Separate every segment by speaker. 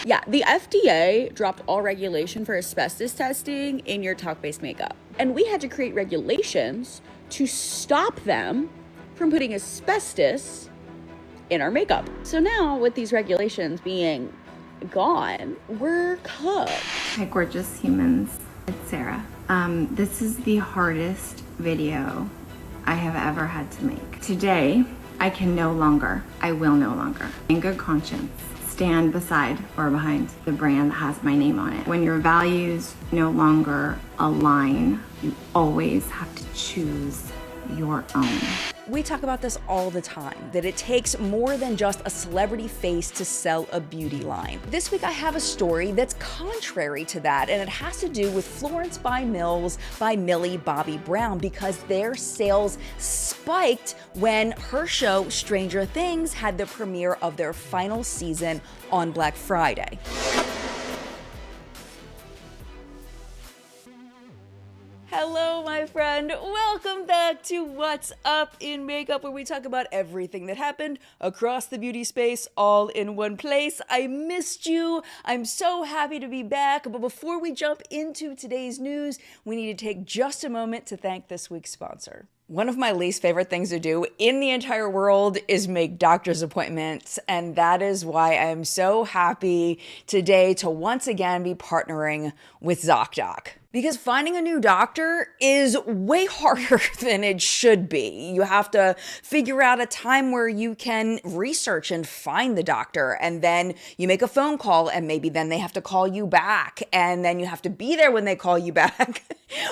Speaker 1: Yeah, the FDA dropped all regulation for asbestos testing in your talc-based makeup. And we had to create regulations to stop them from putting asbestos in our makeup. So now with these regulations being gone, we're cooked.
Speaker 2: Hi, gorgeous humans. It's Sarah. This is the hardest video I have ever had to make. Today, I will no longer, in good conscience, stand beside or behind the brand that has my name on it. When your values no longer align, you always have to choose your own.
Speaker 3: We talk about this all the time, that it takes more than just a celebrity face to sell a beauty line. This week I have a story that's contrary to that, and it has to do with Florence by Mills by Millie Bobby Brown, because their sales spiked when her show Stranger Things had the premiere of their final season on Black Friday. Hello, my friend. Welcome back to What's Up in Makeup, where we talk about everything that happened across the beauty space all in one place. I missed you. I'm so happy to be back. But before we jump into today's news, we need to take just a moment to thank this week's sponsor. One of my least favorite things to do in the entire world is make doctor's appointments, and that is why I am so happy today to once again be partnering with ZocDoc. Because finding a new doctor is way harder than it should be. You have to figure out a time where you can research and find the doctor, and then you make a phone call, and maybe then they have to call you back, and then you have to be there when they call you back,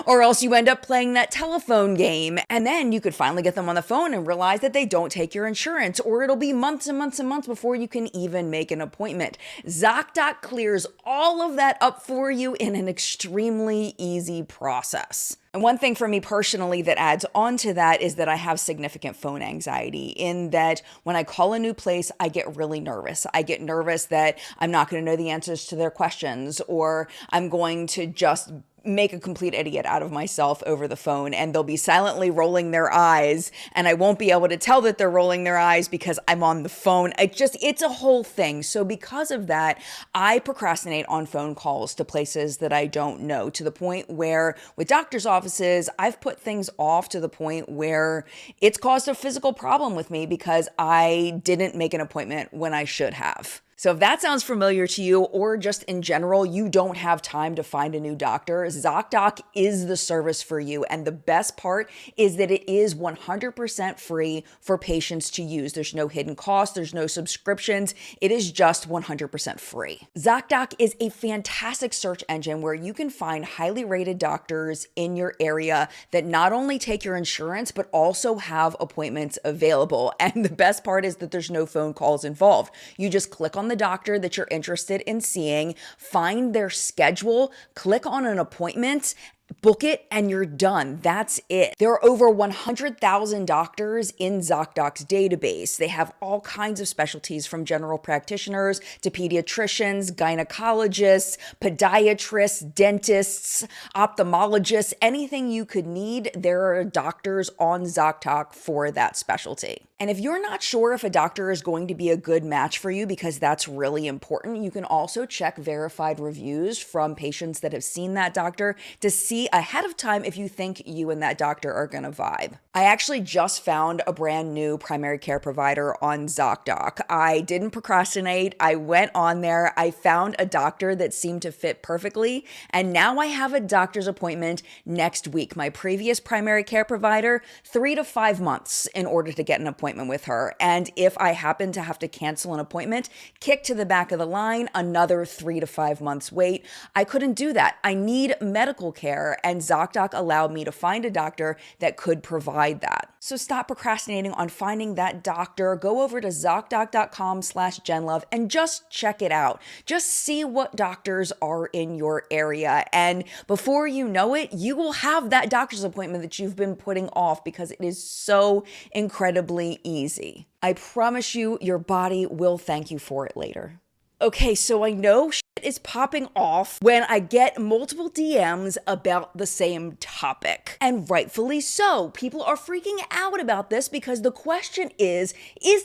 Speaker 3: or else you end up playing that telephone game, and then you could finally get them on the phone and realize that they don't take your insurance, or it'll be months and months and months before you can even make an appointment. ZocDoc clears all of that up for you in an extremely easy process. And one thing for me personally that adds on to that is that I have significant phone anxiety, in that when I call a new place, I get really nervous. I get nervous that I'm not going to know the answers to their questions, or I'm going to just make a complete idiot out of myself over the phone, and they'll be silently rolling their eyes, and I won't be able to tell that they're rolling their eyes because I'm on the phone. It's a whole thing. So because of that, I procrastinate on phone calls to places that I don't know, to the point where with doctor's offices, I've put things off to the point where it's caused a physical problem with me because I didn't make an appointment when I should have. So if that sounds familiar to you, or just in general, you don't have time to find a new doctor, ZocDoc is the service for you. And the best part is that it is 100% free for patients to use. There's no hidden cost. There's no subscriptions. It is just 100% free. ZocDoc is a fantastic search engine where you can find highly rated doctors in your area that not only take your insurance, but also have appointments available. And the best part is that there's no phone calls involved. You just click on the doctor that you're interested in seeing, find their schedule, click on an appointment, book it, and you're done. That's it. There are over 100,000 doctors in ZocDoc's database. They have all kinds of specialties, from general practitioners to pediatricians, gynecologists, podiatrists, dentists, ophthalmologists, anything you could need. There are doctors on ZocDoc for that specialty. And if you're not sure if a doctor is going to be a good match for you, because that's really important, you can also check verified reviews from patients that have seen that doctor to see ahead of time if you think you and that doctor are going to vibe. I actually just found a brand new primary care provider on ZocDoc. I didn't procrastinate. I went on there. I found a doctor that seemed to fit perfectly. And now I have a doctor's appointment next week. My previous primary care provider, 3 to 5 months in order to get an appointment with her. And if I happen to have to cancel an appointment, kick to the back of the line, another 3 to 5 months wait. I couldn't do that. I need medical care, and ZocDoc allowed me to find a doctor that could provide that. So stop procrastinating on finding that doctor. Go over to ZocDoc.com/GenLove and just check it out. Just see what doctors are in your area. And before you know it, you will have that doctor's appointment that you've been putting off, because it is so incredibly easy. I promise you, your body will thank you for it later. Okay, so I know is popping off when I get multiple DMs about the same topic. And rightfully so. People are freaking out about this because the question is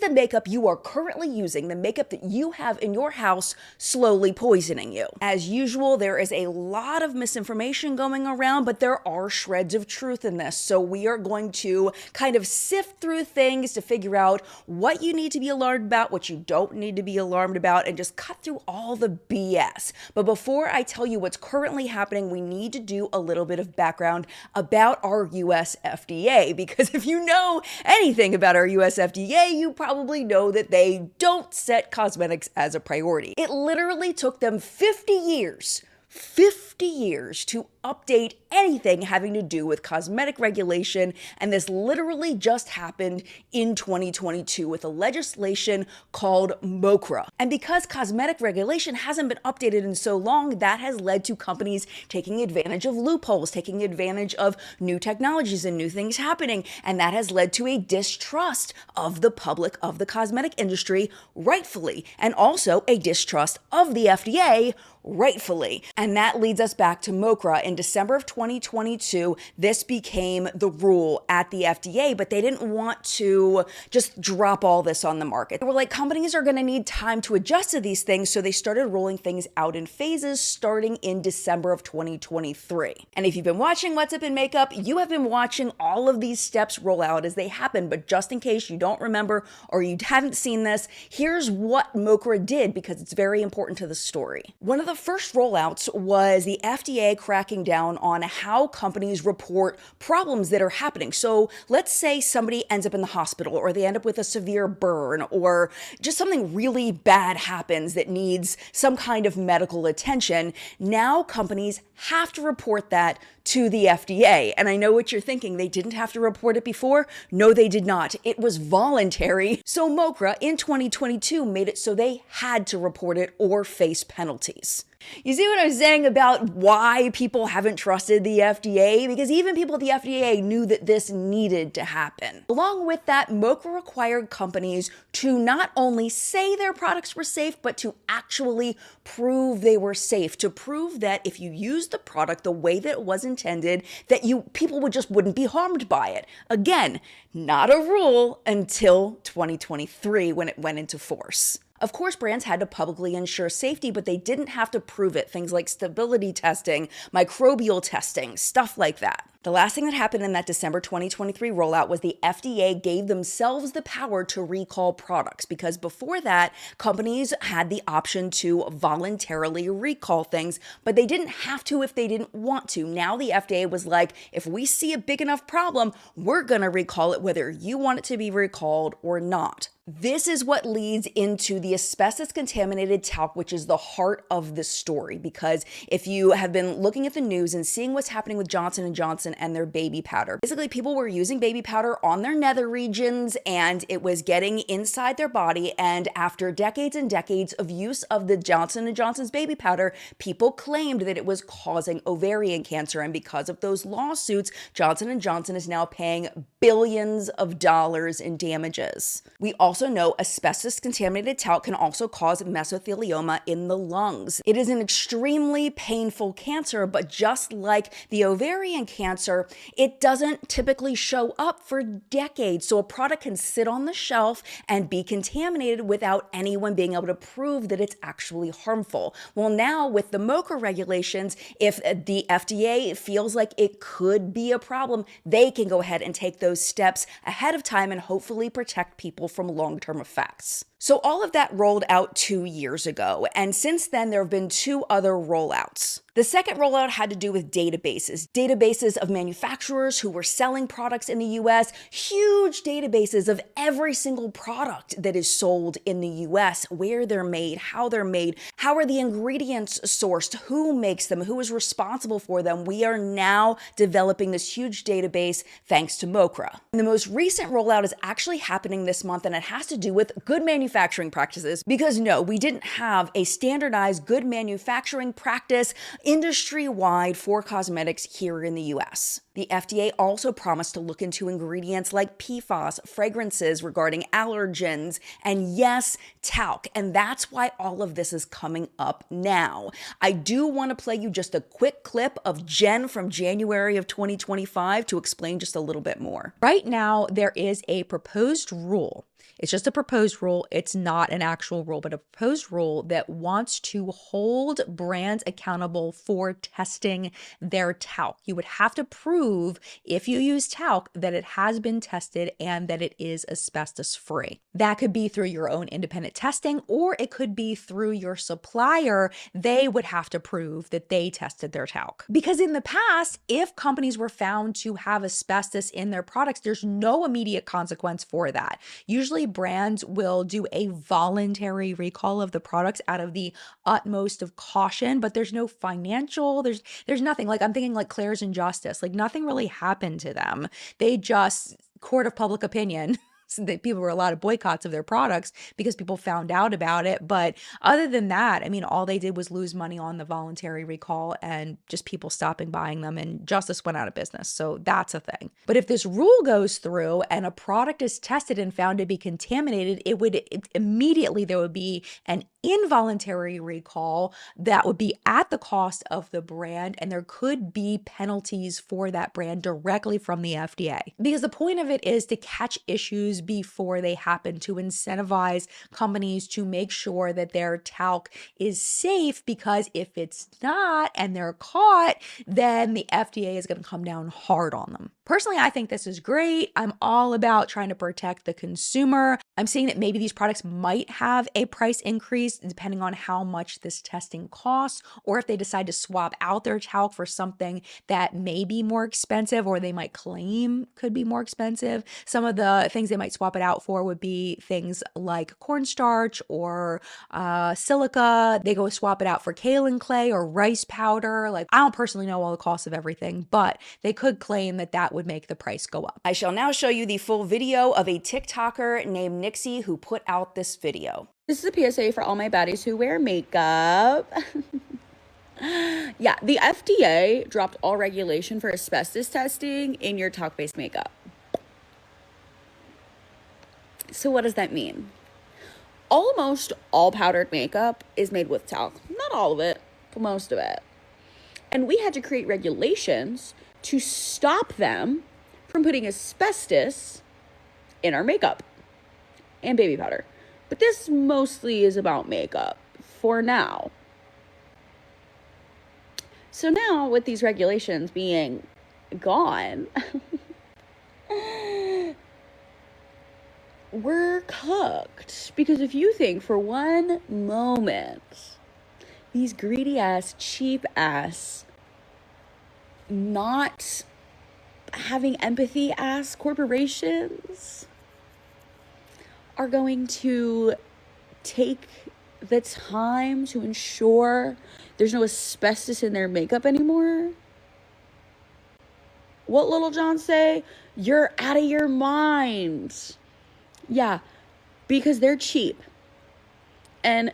Speaker 3: the makeup you are currently using, the makeup that you have in your house, slowly poisoning you? As usual, there is a lot of misinformation going around, but there are shreds of truth in this. So we are going to kind of sift through things to figure out what you need to be alarmed about, what you don't need to be alarmed about, and just cut through all the BS. But before I tell you what's currently happening, we need to do a little bit of background about our US FDA, because if you know anything about our US FDA, you probably know that they don't set cosmetics as a priority. It literally took them 50 years to update anything having to do with cosmetic regulation, and this literally just happened in 2022 with a legislation called MCoBeauty. And because cosmetic regulation hasn't been updated in so long, that has led to companies taking advantage of loopholes, taking advantage of new technologies and new things happening, and that has led to a distrust of the public of the cosmetic industry, rightfully, and also a distrust of the FDA, rightfully. And that leads us back to MCoBeauty. In December of 2022, this became the rule at the FDA, but they didn't want to just drop all this on the market. They were like, companies are going to need time to adjust to these things, so they started rolling things out in phases starting in December of 2023. And if you've been watching What's Up in Makeup, you have been watching all of these steps roll out as they happen, but just in case you don't remember or you haven't seen this, here's what MCoBeauty did because it's very important to the story. One of the first rollouts was the FDA cracking down on how companies report problems that are happening. So let's say somebody ends up in the hospital, or they end up with a severe burn, or just something really bad happens that needs some kind of medical attention. Now companies have to report that to the FDA. And I know what you're thinking. They didn't have to report it before. No, they did not. It was voluntary. So MCoBeauty in 2022 made it so they had to report it or face penalties. You see what I'm saying about why people haven't trusted the FDA? Because even people at the FDA knew that this needed to happen. Along with that, MCoBeauty required companies to not only say their products were safe, but to actually prove they were safe, to prove that if you used the product the way that it was intended, that people wouldn't be harmed by it. Again, not a rule until 2023 when it went into force. Of course, brands had to publicly ensure safety, but they didn't have to prove it. Things like stability testing, microbial testing, stuff like that. The last thing that happened in that December 2023 rollout was the FDA gave themselves the power to recall products, because before that, companies had the option to voluntarily recall things, but they didn't have to if they didn't want to. Now the FDA was like, if we see a big enough problem, we're gonna recall it whether you want it to be recalled or not. This is what leads into the asbestos contaminated talc, which is the heart of the story, because if you have been looking at the news and seeing what's happening with Johnson & Johnson and their baby powder, basically people were using baby powder on their nether regions and it was getting inside their body, and after decades and decades of use of the Johnson & Johnson's baby powder, people claimed that it was causing ovarian cancer, and because of those lawsuits, Johnson & Johnson is now paying billions of dollars in damages. We also know asbestos contaminated talc can also cause mesothelioma in the lungs. It is an extremely painful cancer, but just like the ovarian cancer, it doesn't typically show up for decades. So a product can sit on the shelf and be contaminated without anyone being able to prove that it's actually harmful. Well, now with the MCoBeauty regulations, if the FDA feels like it could be a problem, they can go ahead and take those steps ahead of time and hopefully protect people from long-term effects. So all of that rolled out 2 years ago, and since then there have been 2 other rollouts. The second rollout had to do with databases of manufacturers who were selling products in the US, huge databases of every single product that is sold in the US, where they're made, how are the ingredients sourced, who makes them, who is responsible for them. We are now developing this huge database thanks to MCoBeauty. And the most recent rollout is actually happening this month, and it has to do with good manufacturing practices, because no, we didn't have a standardized good manufacturing practice industry-wide for cosmetics here in the US. The FDA also promised to look into ingredients like PFAS, fragrances regarding allergens, and yes, talc. And that's why all of this is coming up now. I do want to play you just a quick clip of Jen from January of 2025 to explain just a little bit more.
Speaker 4: Right now, there is a proposed rule. It's just a proposed rule. It's not an actual rule, but a proposed rule that wants to hold brands accountable for testing their talc. You would have to prove, if you use talc, that it has been tested and that it is asbestos free. That could be through your own independent testing, or it could be through your supplier. They would have to prove that they tested their talc. Because in the past, if companies were found to have asbestos in their products, there's no immediate consequence for that. Usually brands will do a voluntary recall of the products out of the utmost of caution, but there's no financial, there's nothing. Like, I'm thinking like Claire's Injustice, like nothing really happened to them. They just, court of public opinion, so that people were a lot of boycotts of their products because people found out about it. But other than that, I mean, all they did was lose money on the voluntary recall and just people stopping buying them, and Justice went out of business. So that's a thing. But if this rule goes through and a product is tested and found to be contaminated, immediately there would be an involuntary recall that would be at the cost of the brand, and there could be penalties for that brand directly from the FDA. Because the point of it is to catch issues before they happen, to incentivize companies to make sure that their talc is safe, because if it's not and they're caught, then the FDA is going to come down hard on them. Personally, I think this is great. I'm all about trying to protect the consumer. I'm seeing that maybe these products might have a price increase depending on how much this testing costs, or if they decide to swap out their talc for something that may be more expensive, or they might claim could be more expensive. Some of the things they might swap it out for would be things like cornstarch or silica. They go swap it out for kaolin clay or rice powder. Like, I don't personally know all the costs of everything, but they could claim that that would make the price go up.
Speaker 3: I shall now show you the full video of a TikToker named Nixie who put out this video.
Speaker 1: This is a PSA for all my baddies who wear makeup. Yeah, the FDA dropped all regulation for asbestos testing in your talc-based makeup. So what does that mean? Almost all powdered makeup is made with talc. Not all of it, but most of it. And we had to create regulations to stop them from putting asbestos in our makeup and baby powder. But this mostly is about makeup for now. So now, with these regulations being gone, we're cooked. Because if you think for one moment, these greedy ass, cheap ass, not having empathy ass corporations are going to take the time to ensure there's no asbestos in their makeup anymore, what Little John say? You're out of your mind. Yeah, because they're cheap. And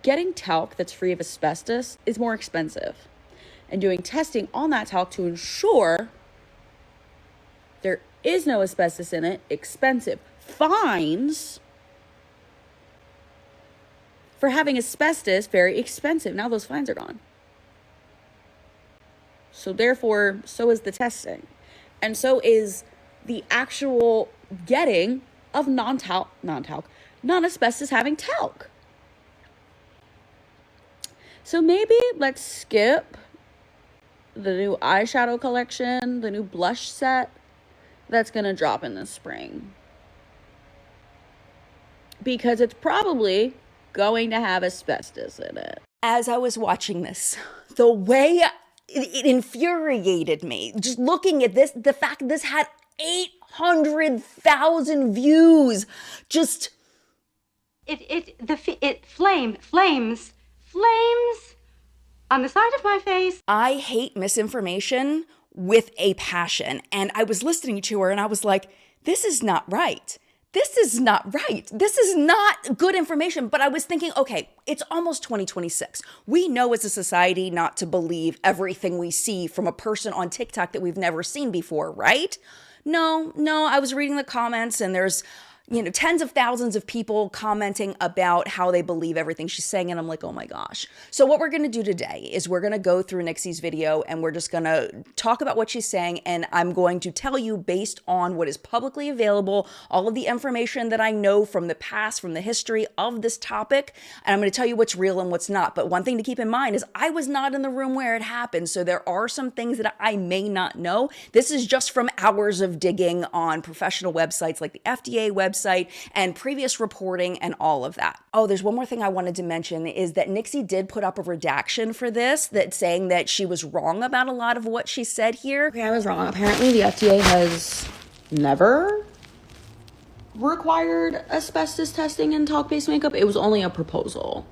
Speaker 1: getting talc that's free of asbestos is more expensive. And doing testing on that talc to ensure there is no asbestos in it, expensive. Fines for having asbestos, very expensive. Now those fines are gone. So therefore, so is the testing. And so is the actual getting of non-asbestos having talc. So maybe let's skip the new eyeshadow collection, the new blush set that's gonna drop in the spring. Because it's probably going to have asbestos in it.
Speaker 3: As I was watching this, the way it infuriated me, just looking at this, the fact this had 800,000 views, just...
Speaker 5: It flames on the side of my face.
Speaker 3: I hate misinformation with a passion. And I was listening to her and I was like, this is not right. this is not right. This is not good information. But I was thinking, okay, it's almost 2026. We know as a society not to believe everything we see from a person on TikTok that we've never seen before, right? No, I was reading the comments and there's tens of thousands of people commenting about how they believe everything she's saying. And I'm like, oh my gosh. So what we're going to do today is we're going to go through Nixie's video and we're just going to talk about what she's saying. And I'm going to tell you based on what is publicly available, all of the information that I know from the past, from the history of this topic. And I'm going to tell you what's real and what's not. But one thing to keep in mind is I was not in the room where it happened. So there are some things that I may not know. This is just from hours of digging on professional websites like the FDA website and previous reporting and all of that. Oh, there's one more thing I wanted to mention is that Nixie did put up a redaction for this that's saying that she was wrong about a lot of what she said here.
Speaker 1: Okay, I was wrong. Apparently the FDA has never required asbestos testing in talc-based makeup. It was only a proposal.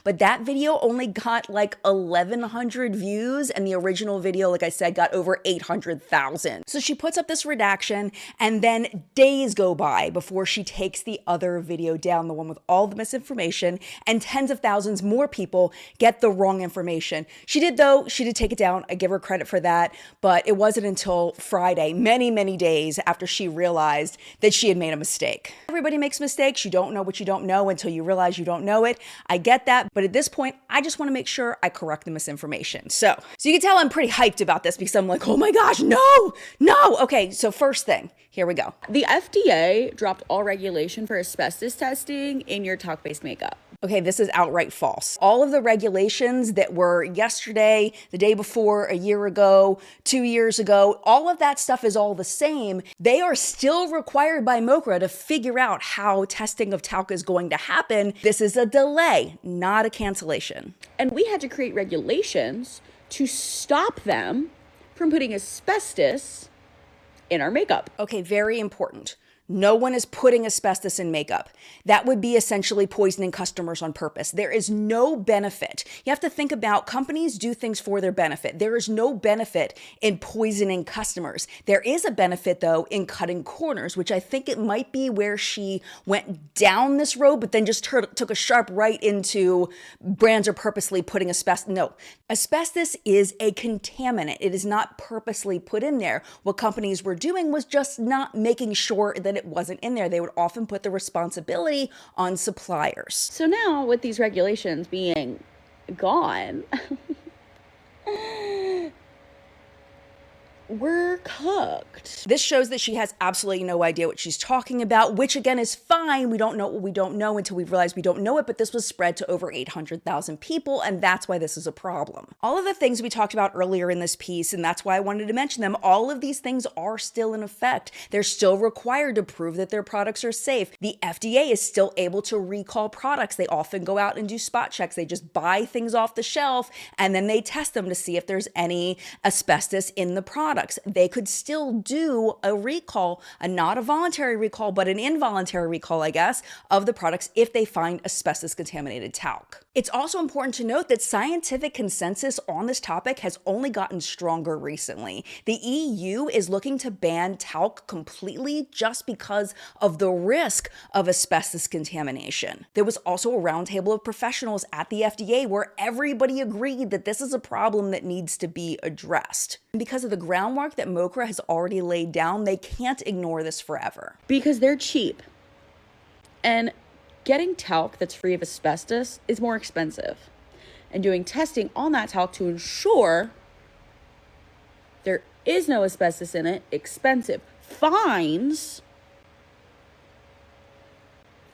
Speaker 3: But that video only got like 1,100 views and the original video, like I said, got over 800,000. So she puts up this redaction and then days go by before she takes the other video down, the one with all the misinformation, and tens of thousands more people get the wrong information. She did take it down. I give her credit for that, but it wasn't until Friday, many days after she realized that she had made a mistake. Everybody makes mistakes. You don't know what you don't know until you realize you don't know it. I get that. But at this point, I just want to make sure I correct the misinformation. So you can tell I'm pretty hyped about this because I'm like, oh my gosh, no. Okay, so first thing, here we go.
Speaker 1: The FDA dropped all regulation for asbestos testing in your talc-based makeup.
Speaker 3: Okay, this is outright false. All of the regulations that were yesterday, the day before, a year ago, 2 years ago, all of that stuff is all the same. They are still required by MCoBeauty to figure out how testing of talc is going to happen. This is a delay, not a cancellation.
Speaker 1: And we had to create regulations to stop them from putting asbestos in our makeup.
Speaker 3: Okay, very important. No one is putting asbestos in makeup. That would be essentially poisoning customers on purpose. There is no benefit. You have to think about companies do things for their benefit. There is no benefit in poisoning customers. There is a benefit, though, in cutting corners, which I think it might be where she went down this road, but then just took a sharp right into brands are purposely putting asbestos. No, asbestos is a contaminant. It is not purposely put in there. What companies were doing was just not making sure that it wasn't in there. They would often put the responsibility on suppliers.
Speaker 1: So now with these regulations being gone, we're cooked.
Speaker 3: This shows that she has absolutely no idea what she's talking about, which again is fine. We don't know what we don't know until we realize we don't know it, but this was spread to over 800,000 people, and that's why this is a problem. All of the things we talked about earlier in this piece, and that's why I wanted to mention them, all of these things are still in effect. They're still required to prove that their products are safe. The FDA is still able to recall products. They often go out and do spot checks. They just buy things off the shelf, and then they test them to see if there's any asbestos in the product. They could still do a recall, not a voluntary recall, but an involuntary recall, I guess, of the products if they find asbestos contaminated talc. It's also important to note that scientific consensus on this topic has only gotten stronger recently. The EU is looking to ban talc completely just because of the risk of asbestos contamination. There was also a roundtable of professionals at the FDA where everybody agreed that this is a problem that needs to be addressed. And because of the groundwork that MCoBeauty has already laid down, they can't ignore this forever.
Speaker 1: Because they're cheap. And getting talc that's free of asbestos is more expensive. And doing testing on that talc to ensure there is no asbestos in it, expensive. Fines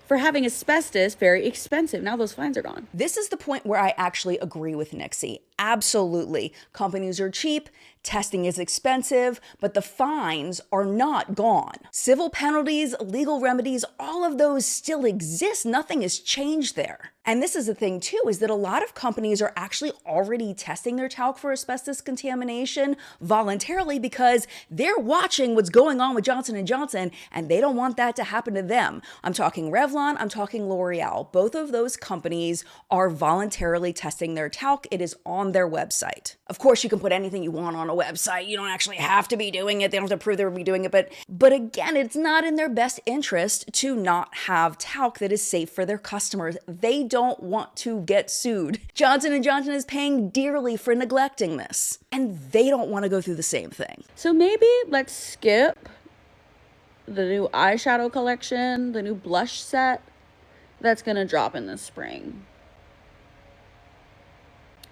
Speaker 1: for having asbestos, very expensive. Now those fines are gone.
Speaker 3: This is the point where I actually agree with Nixie. Absolutely. Companies are cheap, testing is expensive, but the fines are not gone. Civil penalties, legal remedies, all of those still exist. Nothing has changed there. And this is the thing too, is that a lot of companies are actually already testing their talc for asbestos contamination voluntarily because they're watching what's going on with Johnson & Johnson and they don't want that to happen to them. I'm talking Revlon, I'm talking L'Oreal. Both of those companies are voluntarily testing their talc. It is on their website. Of course, you can put anything you want on a website. You don't actually have to be doing it. They don't have to prove they'll be doing it. But again, it's not in their best interest to not have talc that is safe for their customers. They don't want to get sued. Johnson & Johnson is paying dearly for neglecting this, and they don't want to go through the same thing.
Speaker 1: So maybe let's skip the new eyeshadow collection, the new blush set that's gonna drop in the spring,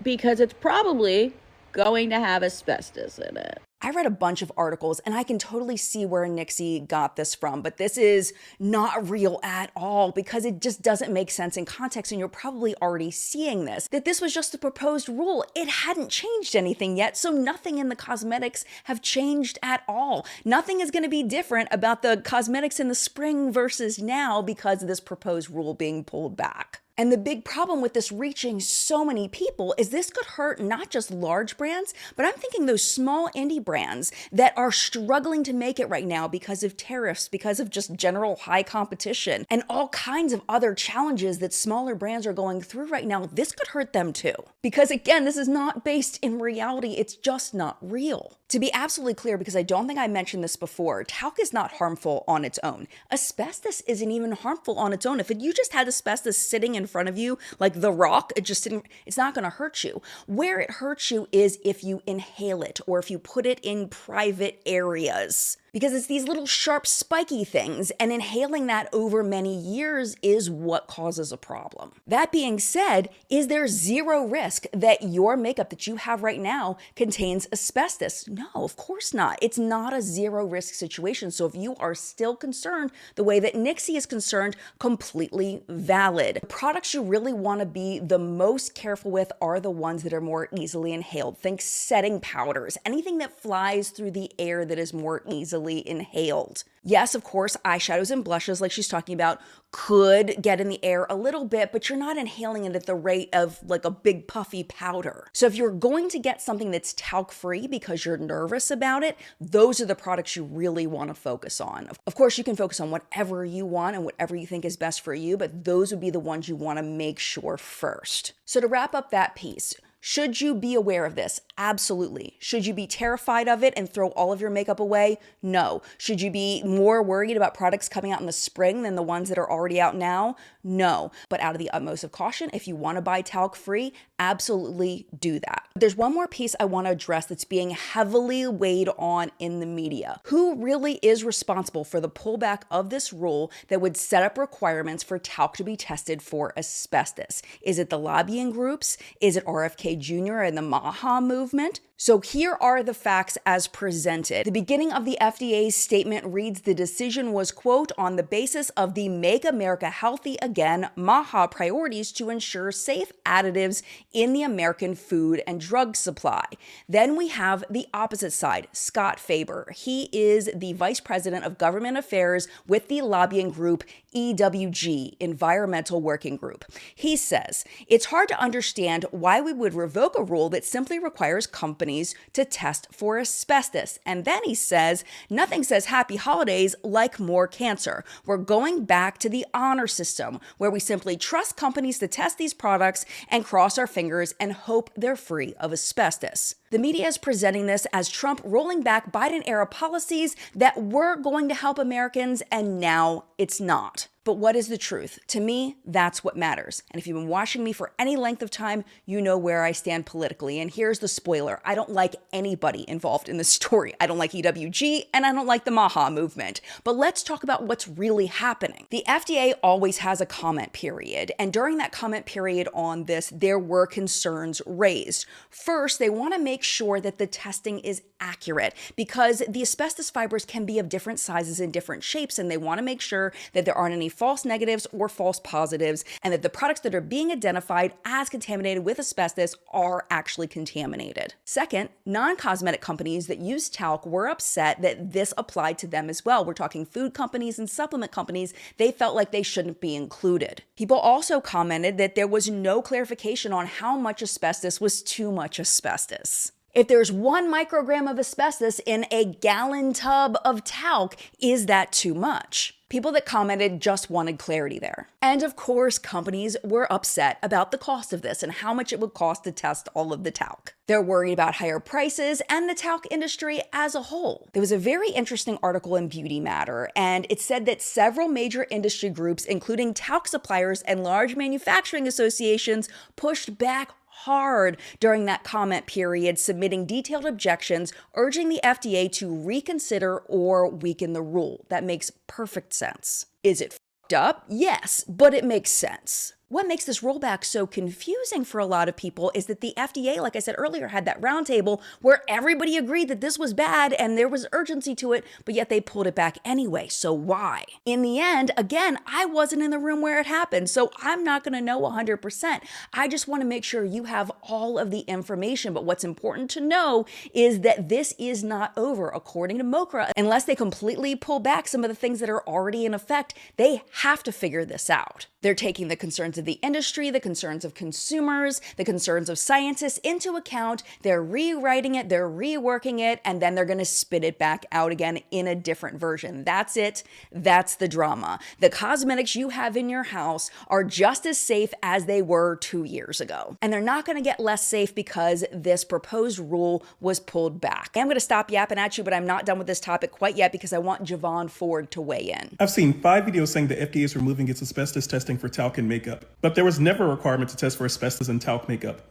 Speaker 1: because it's probably going to have asbestos in it.
Speaker 3: I read a bunch of articles and I can totally see where Nixie got this from, but this is not real at all because it just doesn't make sense in context, and you're probably already seeing this, that this was just a proposed rule. It hadn't changed anything yet, so nothing in the cosmetics have changed at all. Nothing is going to be different about the cosmetics in the spring versus now because of this proposed rule being pulled back. And the big problem with this reaching so many people is this could hurt not just large brands, but I'm thinking those small indie brands that are struggling to make it right now because of tariffs, because of just general high competition, and all kinds of other challenges that smaller brands are going through right now. This could hurt them too. Because again, this is not based in reality. It's just not real. To be absolutely clear, because I don't think I mentioned this before, talc is not harmful on its own. Asbestos isn't even harmful on its own. If you just had asbestos sitting in front of you, like the rock, it's not going to hurt you. Where it hurts you is if you inhale it or if you put it in private areas. Because it's these little sharp spiky things, and inhaling that over many years is what causes a problem. That being said, is there zero risk that your makeup that you have right now contains asbestos? No, of course not. It's not a zero risk situation. So if you are still concerned the way that Nixie is concerned, completely valid. The products you really want to be the most careful with are the ones that are more easily inhaled. Think setting powders, anything that flies through the air that is more easily inhaled. Yes, of course, eyeshadows and blushes, like she's talking about, could get in the air a little bit, but you're not inhaling it at the rate of like a big puffy powder. So if you're going to get something that's talc-free because you're nervous about it, those are the products you really want to focus on. Of course, you can focus on whatever you want and whatever you think is best for you, but those would be the ones you want to make sure first. So to wrap up that piece, should you be aware of this? Absolutely. Should you be terrified of it and throw all of your makeup away? No. Should you be more worried about products coming out in the spring than the ones that are already out now? No. But out of the utmost of caution, if you want to buy talc-free, absolutely do that. There's one more piece I want to address that's being heavily weighed on in the media. Who really is responsible for the pullback of this rule that would set up requirements for talc to be tested for asbestos? Is it the lobbying groups? Is it RFK Jr. and the MAHA movement? So here are the facts as presented. The beginning of the FDA's statement reads, the decision was, quote, on the basis of the Make America Healthy Again MAHA priorities to ensure safe additives in the American food and drug supply. Then we have the opposite side, Scott Faber. He is the Vice President of Government Affairs with the lobbying group EWG, Environmental Working Group. He says, it's hard to understand why we would revoke a rule that simply requires companies to test for asbestos. And then he says, nothing says happy holidays like more cancer. We're going back to the honor system where we simply trust companies to test these products and cross our fingers and hope they're free of asbestos. The media is presenting this as Trump rolling back Biden-era policies that were going to help Americans, and now it's not. But what is the truth? To me, that's what matters. And if you've been watching me for any length of time, you know where I stand politically. And here's the spoiler. I don't like anybody involved in this story. I don't like EWG, and I don't like the MAHA movement. But let's talk about what's really happening. The FDA always has a comment period. And during that comment period on this, there were concerns raised. First, they want to make sure that the testing is accurate because the asbestos fibers can be of different sizes and different shapes, and they want to make sure that there aren't any false negatives or false positives, and that the products that are being identified as contaminated with asbestos are actually contaminated. Second, non-cosmetic companies that use talc were upset that this applied to them as well. We're talking food companies and supplement companies. They felt like they shouldn't be included. People also commented that there was no clarification on how much asbestos was too much asbestos. If there's 1 microgram of asbestos in a gallon tub of talc, is that too much? People that commented just wanted clarity there. And of course, companies were upset about the cost of this and how much it would cost to test all of the talc. They're worried about higher prices and the talc industry as a whole. There was a very interesting article in Beauty Matter, and it said that several major industry groups, including talc suppliers and large manufacturing associations, pushed back hard during that comment period, submitting detailed objections, urging the FDA to reconsider or weaken the rule. That makes perfect sense. Is it f***ed up? Yes, but it makes sense. What makes this rollback so confusing for a lot of people is that the FDA, like I said earlier, had that roundtable where everybody agreed that this was bad and there was urgency to it, but yet they pulled it back anyway. So why? In the end, again, I wasn't in the room where it happened, so I'm not going to know 100%. I just want to make sure you have all of the information. But what's important to know is that this is not over. According to MoCra, unless they completely pull back some of the things that are already in effect, they have to figure this out. They're taking the concerns of the industry, the concerns of consumers, the concerns of scientists into account. They're rewriting it, they're reworking it, and then they're going to spit it back out again in a different version. That's it. That's the drama. The cosmetics you have in your house are just as safe as they were 2 years ago. And they're not going to get less safe because this proposed rule was pulled back. I'm going to stop yapping at you, but I'm not done with this topic quite yet because I want Javon Ford to weigh in.
Speaker 6: I've seen 5 videos saying the FDA is removing its asbestos testing for talc and makeup, but there was never a requirement to test for asbestos in talc makeup.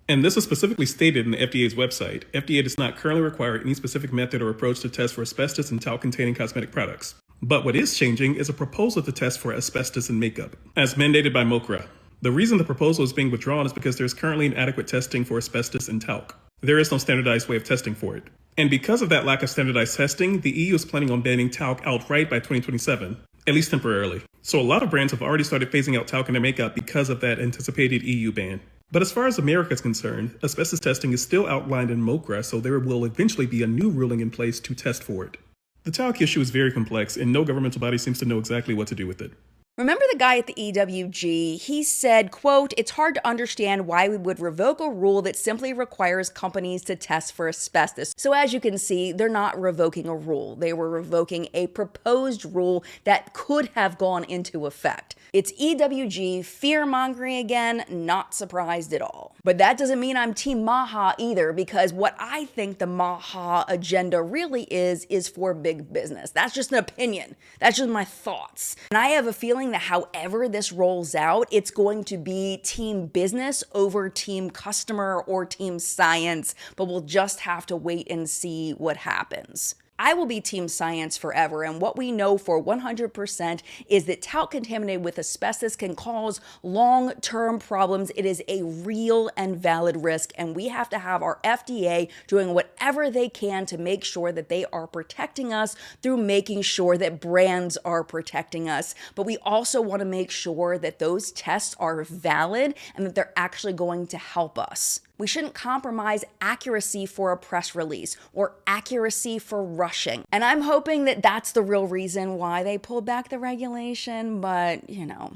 Speaker 6: And this is specifically stated in the FDA's website. FDA does not currently require any specific method or approach to test for asbestos in talc-containing cosmetic products. But what is changing is a proposal to test for asbestos in makeup, as mandated by MoCra. The reason the proposal is being withdrawn is because there is currently inadequate testing for asbestos in talc. There is no standardized way of testing for it. And because of that lack of standardized testing, the EU is planning on banning talc outright by 2027, at least temporarily. So a lot of brands have already started phasing out talc in their makeup because of that anticipated EU ban. But as far as America is concerned, asbestos testing is still outlined in MoCra, so there will eventually be a new ruling in place to test for it. The talc issue is very complex, and no governmental body seems to know exactly what to do with it.
Speaker 3: Remember the guy at the EWG? He said, quote, "It's hard to understand why we would revoke a rule that simply requires companies to test for asbestos." So as you can see, they're not revoking a rule. They were revoking a proposed rule that could have gone into effect. It's EWG fear-mongering again, not surprised at all. But that doesn't mean I'm Team Maha either, because what I think the Maha agenda really is for big business. That's just an opinion. That's just my thoughts. And I have a feeling that however this rolls out, it's going to be team business over team customer or team science, but we'll just have to wait and see what happens. I will be team science forever, and what we know for 100% is that talc contaminated with asbestos can cause long-term problems. It is a real and valid risk, and we have to have our FDA doing whatever they can to make sure that they are protecting us through making sure that brands are protecting us. But we also want to make sure that those tests are valid and that they're actually going to help us. We shouldn't compromise accuracy for a press release or accuracy for rushing. And I'm hoping that that's the real reason why they pulled back the regulation, but, you know,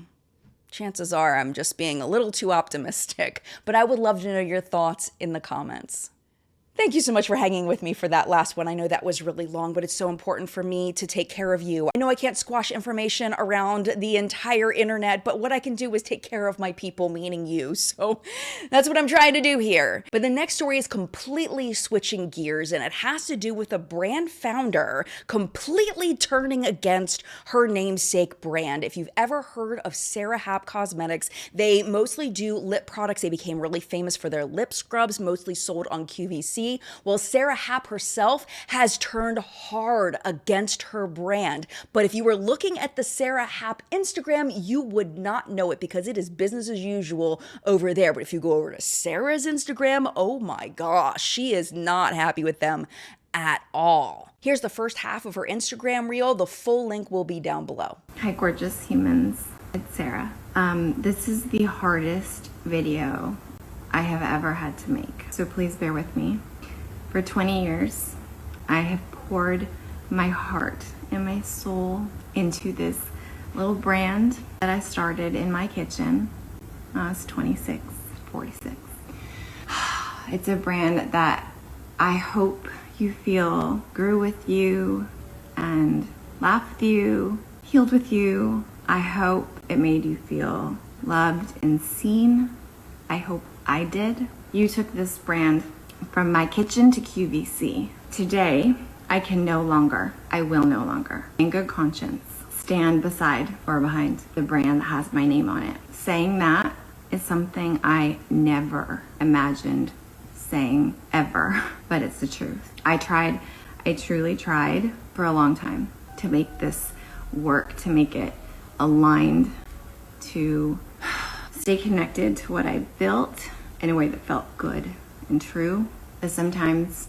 Speaker 3: chances are I'm just being a little too optimistic. But I would love to know your thoughts in the comments. Thank you so much for hanging with me for that last one. I know that was really long, but it's so important for me to take care of you. I know I can't squash information around the entire internet, but what I can do is take care of my people, meaning you. So that's what I'm trying to do here. But the next story is completely switching gears, and it has to do with a brand founder completely turning against her namesake brand. If you've ever heard of Sara Happ Cosmetics, they mostly do lip products. They became really famous for their lip scrubs, mostly sold on QVC. Well, Sara Happ herself has turned hard against her brand. But if you were looking at the Sara Happ Instagram, you would not know it because it is business as usual over there. But if you go over to Sarah's Instagram, oh my gosh, she is not happy with them at all. Here's the first half of her Instagram reel. The full link will be down below.
Speaker 2: Hi, gorgeous humans. It's Sarah. This is the hardest video I have ever had to make, so please bear with me. For 20 years, I have poured my heart and my soul into this little brand that I started in my kitchen. I was 46, 46. It's a brand that I hope you feel grew with you and laughed with you, healed with you. I hope it made you feel loved and seen. I hope I did. You took this brand from my kitchen to QVC. Today, I can no longer, I will no longer, in good conscience, stand beside or behind the brand that has my name on it. Saying that is something I never imagined saying ever, but it's the truth. I truly tried for a long time to make this work, to make it aligned, to stay connected to what I built in a way that felt good and true. But sometimes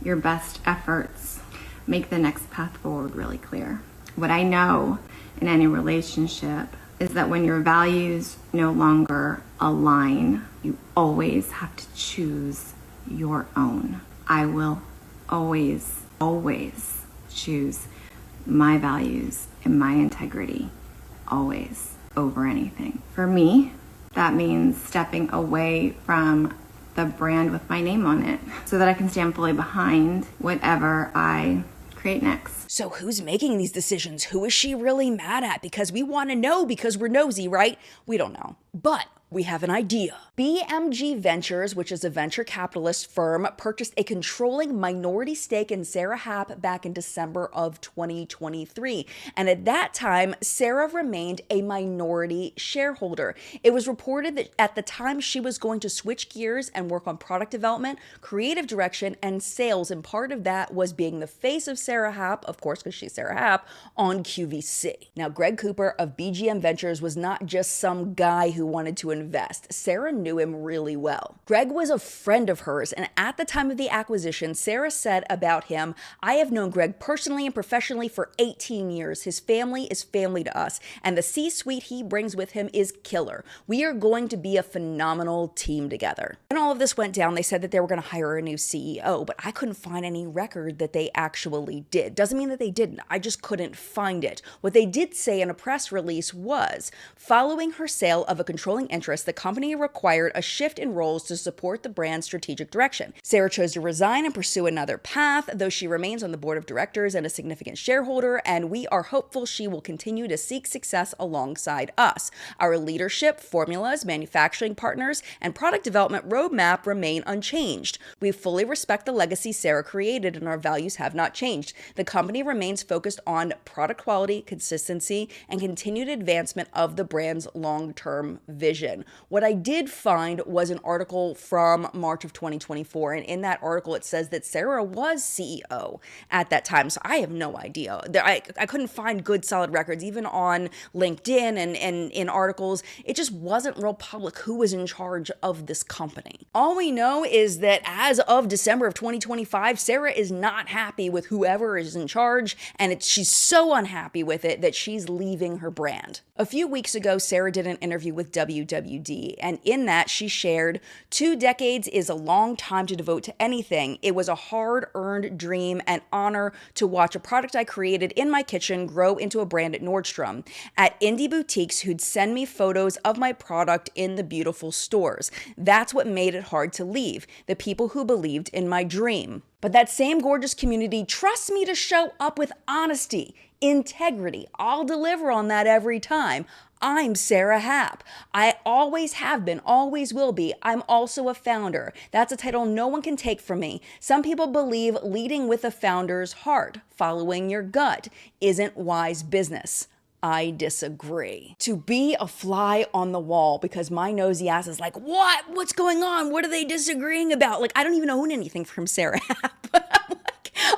Speaker 2: your best efforts make the next path forward really clear. What I know in any relationship is that when your values no longer align, you always have to choose your own. I will always, always choose my values and my integrity, always, over anything. For me, that means stepping away from the brand with my name on it so that I can stand fully behind whatever I create next.
Speaker 3: So who's making these decisions? Who is she really mad at? Because we want to know, because we're nosy, right? We don't know. But we have an idea. BMG Ventures, which is a venture capitalist firm, purchased a controlling minority stake in Sara Happ back in December of 2023. And at that time, Sara remained a minority shareholder. It was reported that at the time she was going to switch gears and work on product development, creative direction, and sales. And part of that was being the face of Sara Happ, of course, because she's Sara Happ, on QVC. Now, Greg Cooper of BGM Ventures was not just some guy who wanted to invest. Sara knew him really well. Greg was a friend of hers, and at the time of the acquisition, Sara said about him, "I have known Greg personally and professionally for 18 years. His family is family to us, and the C-suite he brings with him is killer. We are going to be a phenomenal team together." When all of this went down, they said that they were going to hire a new CEO, but I couldn't find any record that they actually did. Doesn't mean that they didn't. I just couldn't find it. What they did say in a press release was, following her sale of a controlling interest, the company required a shift in roles to support the brand's strategic direction. Sara chose to resign and pursue another path, though she remains on the board of directors and a significant shareholder, and we are hopeful she will continue to seek success alongside us. Our leadership, formulas, manufacturing partners, and product development roadmap remain unchanged. We fully respect the legacy Sara created, and our values have not changed. The company remains focused on product quality, consistency, and continued advancement of the brand's long-term vision. What I did find was an article from March of 2024, and in that article it says that Sara was CEO at that time, so I have no idea. I couldn't find good solid records, even on LinkedIn and in articles. It just wasn't real public who was in charge of this company. All we know is that as of December of 2025, Sara is not happy with whoever is in charge, and she's so unhappy with it that she's leaving her brand. A few weeks ago, Sara did an interview with WWD, and in that she shared, 2 decades is a long time to devote to anything. It was a hard-earned dream and honor to watch a product I created in my kitchen grow into a brand at Nordstrom, at indie boutiques who'd send me photos of my product in the beautiful stores. That's what made it hard to leave, the people who believed in my dream. But that same gorgeous community trusts me to show up with honesty, integrity. I'll deliver on that every time. I'm Sara Happ. I always have been, always will be. I'm also a founder. That's a title no one can take from me. Some people believe leading with a founder's heart, following your gut, isn't wise business. I disagree. To be a fly on the wall because my nosy ass is like, what? What's going on? What are they disagreeing about? Like, I don't even own anything from Sara Happ.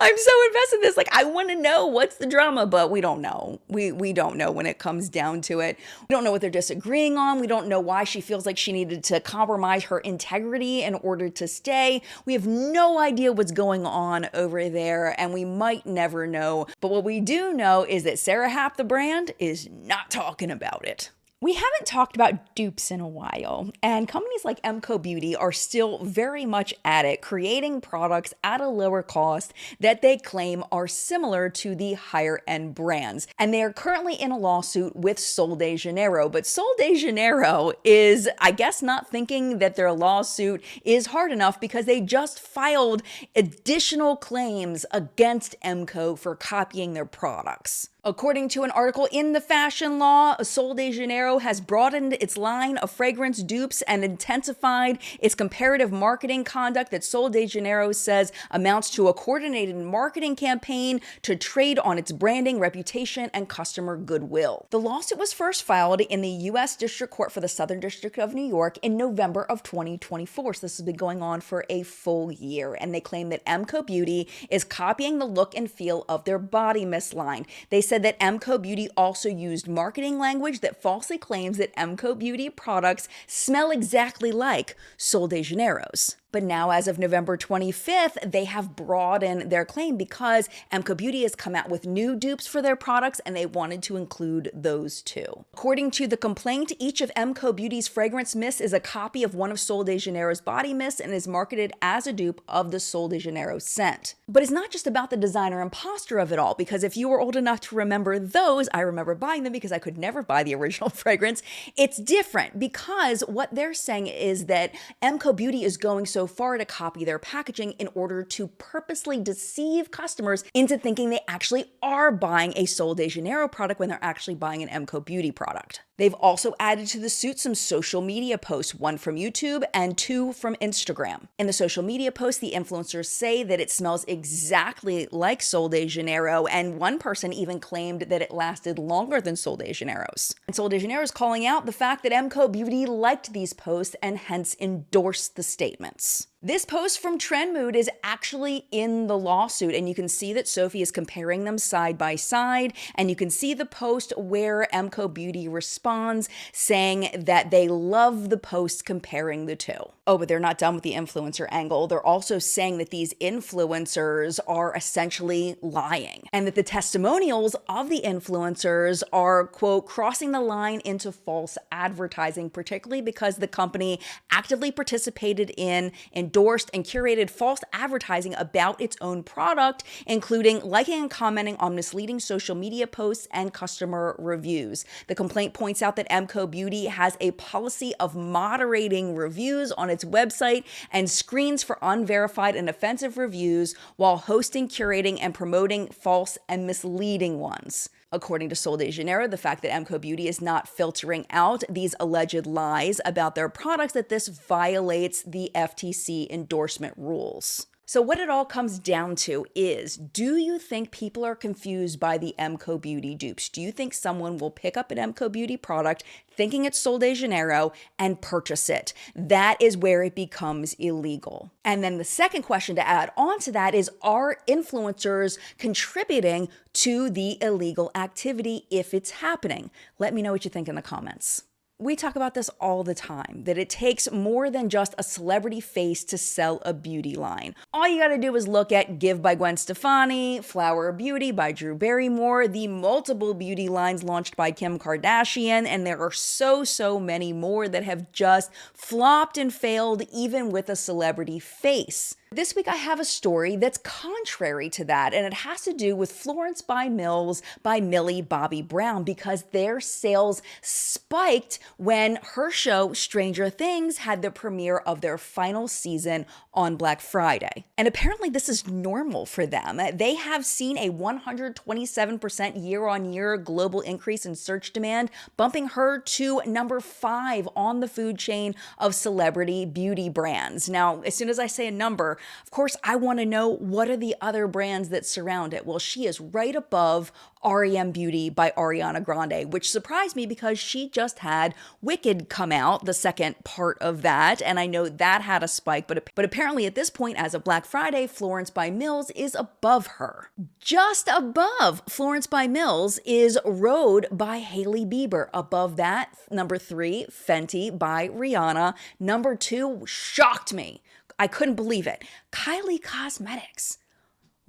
Speaker 3: I'm so invested in this. Like, I want to know what's the drama, but we don't know. We don't know when it comes down to it. We don't know what they're disagreeing on. We don't know why she feels like she needed to compromise her integrity in order to stay. We have no idea what's going on over there, and we might never know. But what we do know is that Sara Happ, the brand, is not talking about it.
Speaker 4: We haven't talked about dupes in a while, and companies like MCoBeauty are still very much at it, creating products at a lower cost that they claim are similar to the higher end brands. And they are currently in a lawsuit with Sol de Janeiro, but Sol de Janeiro is, I guess, not thinking that their lawsuit is hard enough because they just filed additional claims against MCo for copying their products. According to an article in the Fashion Law, Sol de Janeiro has broadened its line of fragrance dupes and intensified its comparative marketing conduct that Sol de Janeiro says amounts to a coordinated marketing campaign to trade on its branding, reputation, and customer goodwill. The lawsuit was first filed in the U.S. District Court for the Southern District of New York in November of 2024. So this has been going on for a full year, and they claim that MCoBeauty is copying the look and feel of their body mist line. They said that MCoBeauty also used marketing language that falsely claims that MCoBeauty products smell exactly like Sol de Janeiro's. But now, as of November 25th, they have broadened their claim because MCoBeauty has come out with new dupes for their products and they wanted to include those too. According to the complaint, each of MCoBeauty's fragrance mists is a copy of one of Sol de Janeiro's body mists and is marketed as a dupe of the Sol de Janeiro scent. But it's not just about the designer imposter of it all, because if you were old enough to remember those, I remember buying them because I could never buy the original fragrance. It's different because what they're saying is that MCoBeauty is going so far to copy their packaging in order to purposely deceive customers into thinking they actually are buying a Sol de Janeiro product when they're actually buying an MCoBeauty product. They've also added to the suit some social media posts, one from YouTube and two from Instagram. In the social media posts, the influencers say that it smells exactly like Sol de Janeiro, and one person even claimed that it lasted longer than Sol de Janeiro's. And Sol de Janeiro is calling out the fact that MCoBeauty liked these posts and hence endorsed the statements. This post from Trend Mood is actually in the lawsuit, and you can see that Sophie is comparing them side by side, and you can see the post where MCoBeauty responds saying that they love the post comparing the two. Oh, but they're not done with the influencer angle. They're also saying that these influencers are essentially lying, and that the testimonials of the influencers are, quote, crossing the line into false advertising, particularly because the company actively participated in, endorsed, and curated false advertising about its own product, including liking and commenting on misleading social media posts and customer reviews. The complaint points out that MCoBeauty has a policy of moderating reviews on its website and screens for unverified and offensive reviews while hosting, curating, and promoting false and misleading ones. According to Sol de Janeiro, the fact that MCoBeauty is not filtering out these alleged lies about their products, that this violates the FTC endorsement rules. So what it all comes down to is, do you think people are confused by the MCoBeauty dupes? Do you think someone will pick up an MCoBeauty product thinking it's Sol de Janeiro and purchase it? That is where it becomes illegal. And then the second question to add on to that is, are influencers contributing to the illegal activity if it's happening? Let me know what you think in the comments. We talk about this all the time, that it takes more than just a celebrity face to sell a beauty line. All you gotta do is look at Give by Gwen Stefani, Flower Beauty by Drew Barrymore, the multiple beauty lines launched by Kim Kardashian, and there are so many more that have just flopped and failed even with a celebrity face. This week I have a story that's contrary to that, and it has to do with Florence by Mills by Millie Bobby Brown, because their sales spiked when her show Stranger Things had the premiere of their final season on Black Friday. And apparently this is normal for them. They have seen a 127% year-on-year global increase in search demand, bumping her to number 5 on the food chain of celebrity beauty brands. Now, as soon as I say a number, of course, I want to know, what are the other brands that surround it? Well, she is right above REM Beauty by Ariana Grande, which surprised me because she just had Wicked come out, the second part of that, and I know that had a spike, but apparently at this point, as of Black Friday, Florence by Mills is above her. Just above Florence by Mills is Rhode by Hailey Bieber. Above that, number 3, Fenty by Rihanna. Number 2 shocked me. I couldn't believe it. Kylie Cosmetics.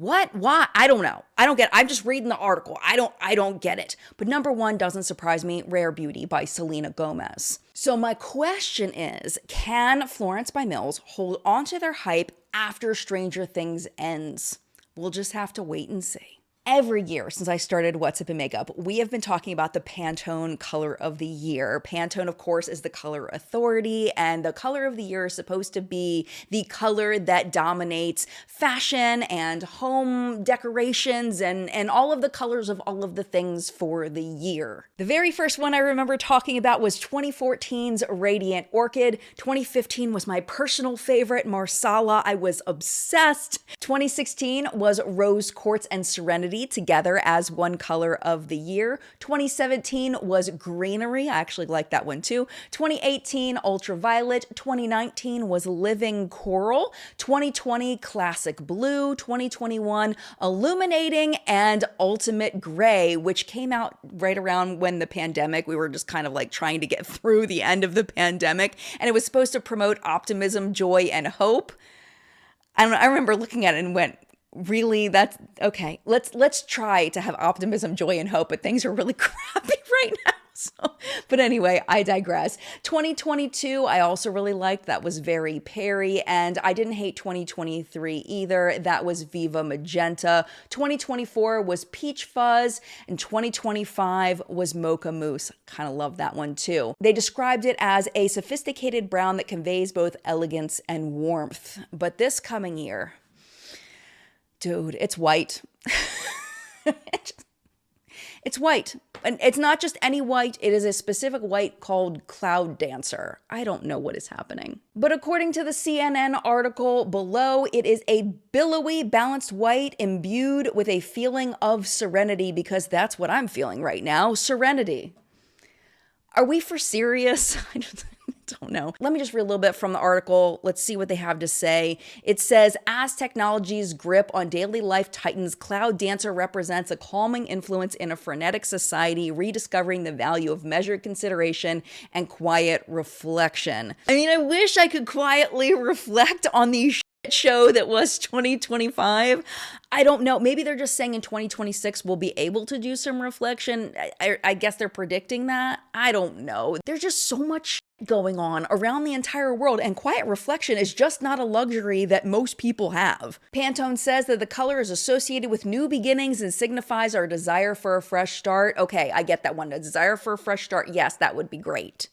Speaker 3: What? Why? I don't know. I don't get it. I'm just reading the article. I don't get it. But number one doesn't surprise me, Rare Beauty by Selena Gomez. So my question is, can Florence by Mills hold on to their hype after Stranger Things ends? We'll just have to wait and see. Every year since I started What's Up in Makeup, we have been talking about the Pantone color of the year. Pantone, of course, is the color authority, and the color of the year is supposed to be the color that dominates fashion and home decorations and all of the colors of all of the things for the year. The very first one I remember talking about was 2014's Radiant Orchid. 2015 was my personal favorite, Marsala. I was obsessed. 2016 was Rose Quartz and Serenity together as one color of the year. 2017 was Greenery. I actually like that one too. 2018, Ultraviolet. 2019 was Living Coral. 2020, Classic Blue. 2021, Illuminating, and Ultimate Gray, which came out right around when the pandemic, we were just kind of like trying to get through the end of the pandemic, and it was supposed to promote optimism, joy, and hope. I remember looking at it and went, really? That's okay. Let's try to have optimism, joy, and hope, but things are really crappy right now. But anyway, I digress. 2022, I also really liked. That was very Perry, and I didn't hate 2023 either. That was Viva Magenta. 2024 was Peach Fuzz, and 2025 was Mocha Mousse. Kind of love that one too. They described it as a sophisticated brown that conveys both elegance and warmth. But this coming year, dude, it's white. It's white. And it's not just any white, it is a specific white called Cloud Dancer. I don't know what is happening. But according to the CNN article below, it is a billowy, balanced white imbued with a feeling of serenity, because that's what I'm feeling right now, serenity. Are we for serious? I don't know. Let me just read a little bit from the article. Let's see what they have to say. It says, as technology's grip on daily life tightens, Cloud Dancer represents a calming influence in a frenetic society, rediscovering the value of measured consideration and quiet reflection. I mean, I wish I could quietly reflect on the show that was 2025. I don't know. Maybe they're just saying in 2026 we'll be able to do some reflection. I guess they're predicting that. I don't know. There's just so much going on around the entire world, and quiet reflection is just not a luxury that most people have. Pantone says that the color is associated with new beginnings and signifies our desire for a fresh start. Okay, I get that one. A desire for a fresh start. Yes, that would be great.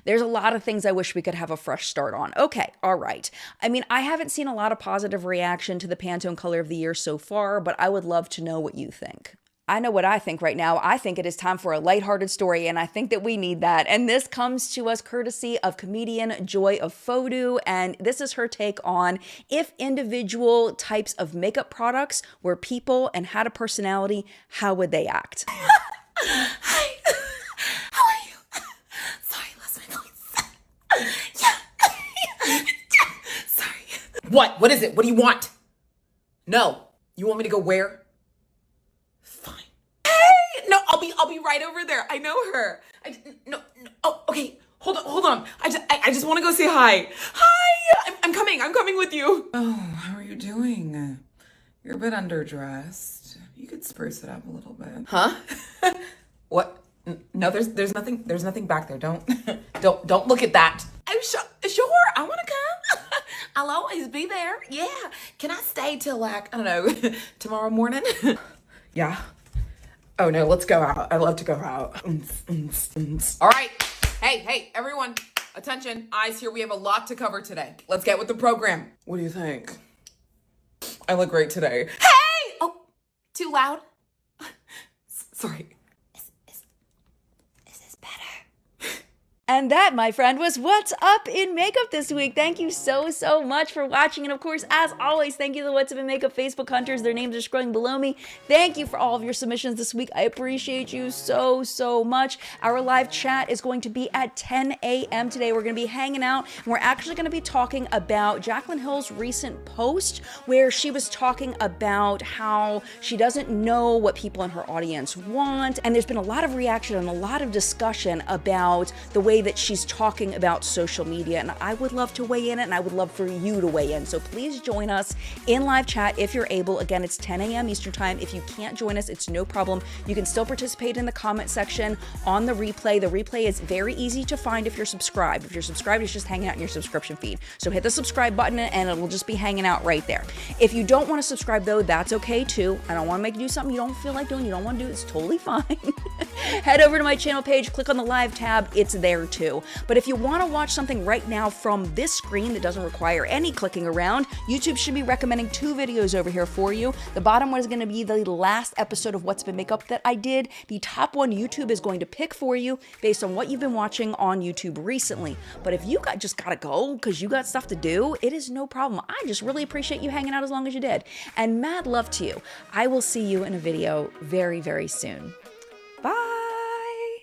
Speaker 3: There's a lot of things I wish we could have a fresh start on. Okay, all right. I mean, I haven't seen a lot of positive reaction to the Pantone color of the year so far, but I would love to know what you think. I know what I think right now. I think it is time for a lighthearted story, and I think that we need that. And this comes to us courtesy of comedian Joy of Fodu, and this is her take on if individual types of makeup products were people and had a personality, how would they act?
Speaker 7: Hi. How are you? Sorry, lost my voice. Yeah. Sorry. What? What is it? What do you want? No. You want me to go where? Fine. Hey! No, I'll be right over there. I know her. No. Oh, okay. Hold on. I just want to go say hi. Hi! I'm coming with you.
Speaker 8: Oh, how are you doing? You're a bit underdressed. You could spruce it up a little bit.
Speaker 7: Huh? What? No, there's nothing back there. Don't look at that. I'm sure. I want to come. I'll always be there. Yeah. Can I stay till like, I don't know, tomorrow morning? Yeah. Oh no, let's go out. I love to go out. All right. Hey, everyone. Attention. Eyes here. We have a lot to cover today. Let's get with the program.
Speaker 8: What do you think? I look great today.
Speaker 7: Hey! Oh, too loud? Sorry. Is this better?
Speaker 3: And that, my friend, was What's Up in Makeup this week. Thank you so much for watching. And of course, as always, thank you to the What's Up in Makeup Facebook hunters. Their names are scrolling below me. Thank you for all of your submissions this week. I appreciate you so much. Our live chat is going to be at 10 a.m. today. We're going to be hanging out, and we're actually going to be talking about Jaclyn Hill's recent post where she was talking about how she doesn't know what people in her audience want. And there's been a lot of reaction and a lot of discussion about the way way that she's talking about social media. And I would love to weigh in, and I would love for you to weigh in. So please join us in live chat if you're able. Again, it's 10 a.m. Eastern time. If you can't join us, it's no problem. You can still participate in the comment section on the replay. The replay is very easy to find if you're subscribed. If you're subscribed, it's just hanging out in your subscription feed. So hit the subscribe button and it will just be hanging out right there. If you don't want to subscribe though, that's okay too. I don't want to make you do something you don't feel like doing, you don't want to do, it's totally fine. Head over to my channel page, click on the live tab, it's there too. But if you want to watch something right now from this screen that doesn't require any clicking around, YouTube should be recommending 2 videos over here for you. The bottom one is going to be the last episode of What's Been Makeup that I did. The top one YouTube is going to pick for you based on what you've been watching on YouTube recently. But if you just gotta go because you got stuff to do, it is no problem. I just really appreciate you hanging out as long as you did. And mad love to you. I will see you in a video very, very soon.